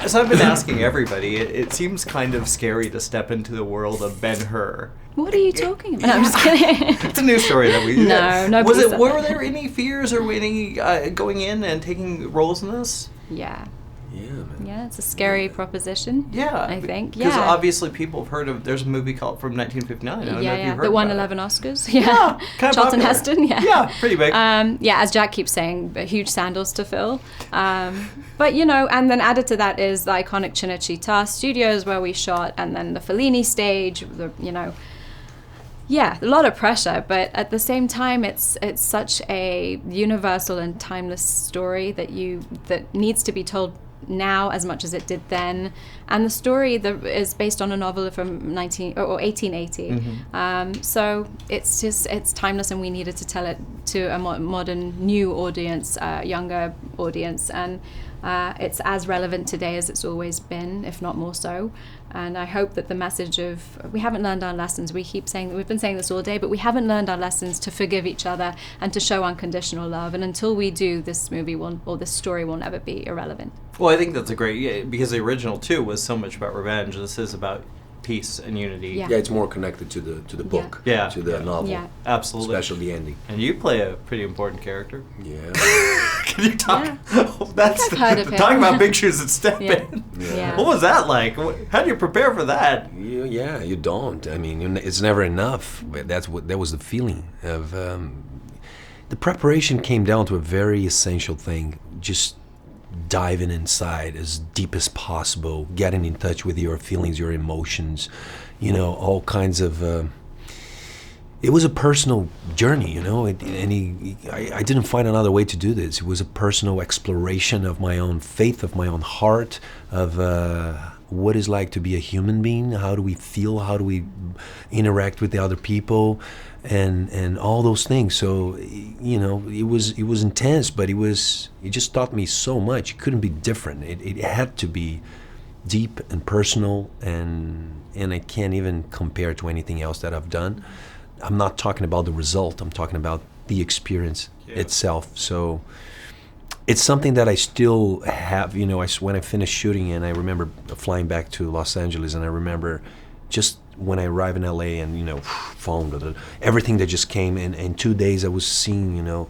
As I've been asking everybody, it seems kind of scary to step into the world of Ben-HUR. What are you talking about? No, I'm just kidding. It's a new story that we... No, Were there any fears or any going in and taking roles in this? Yeah. Yeah, man. Yeah, it's a scary proposition. Yeah. I think. Because Yeah. obviously people have heard of... There's a movie called from 1959. I don't know if you've heard that won about 11 Oscars. Yeah, Yeah. kind of Charlton popular. Heston. Yeah. Yeah, pretty big. Yeah, as Jack keeps saying, huge sandals to fill. But and then added to that is the iconic Cinecittà Studios where we shot, and then the Fellini stage. Yeah, a lot of pressure, but at the same time, it's such a universal and timeless story that needs to be told now as much as it did then. And the story is based on a novel from 1880. Mm-hmm. So it's timeless, and we needed to tell it to a modern, new audience, younger audience, and it's as relevant today as it's always been, if not more so. And I hope that the message of we haven't learned our lessons. We've been saying this all day, but we haven't learned our lessons to forgive each other and to show unconditional love. And until we do, this movie this story will never be irrelevant. Well, I think that's a great... because the original, too, was so much about revenge. This is about peace and unity. Yeah. Yeah, it's more connected to the book, Yeah. to the novel. Yeah. Absolutely. Especially the ending. And you play a pretty important character. Yeah. Can you talk? Yeah. That's I've heard of him. talking about big shoes that step Yeah. in. Yeah. What was that like? How do you prepare for that? Yeah, you don't. I mean, it's never enough. That was the feeling of... the preparation came down to a very essential thing. Just diving inside as deep as possible, getting in touch with your feelings, your emotions, all kinds of... it was a personal journey, I didn't find another way to do this. It was a personal exploration of my own faith, of my own heart, of what it's like to be a human being. How do we feel? How do we interact with the other people? And all those things. So, it was intense, but it just taught me so much. It couldn't be different. It had to be deep and personal, and I can't even compare to anything else that I've done. I'm not talking about the result. I'm talking about the experience itself. So it's something that I still have. When I finished shooting, and I remember flying back to Los Angeles, and I remember just when I arrived in LA and, phone, everything that just came in 2 days I was seeing, I'm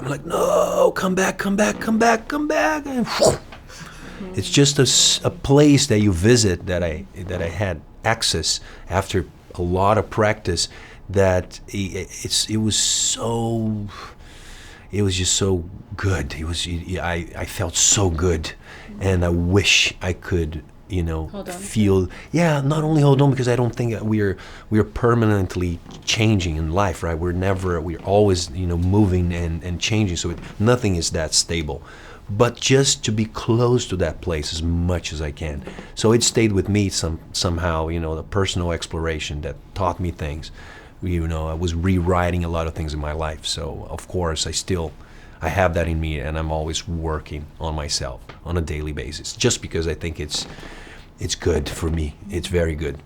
like, no, come back. And it's just a place that you visit that I had access after a lot of practice, that it was just so good. I felt so good, and I wish I could feel, not only hold on, because I don't think we're permanently changing in life, right? We're always, moving and changing, so nothing is that stable. But just to be close to that place as much as I can. So it stayed with me somehow, the personal exploration that taught me things. I was rewriting a lot of things in my life, so of course I have that in me, and I'm always working on myself on a daily basis, just because I think it's good for me. It's very good.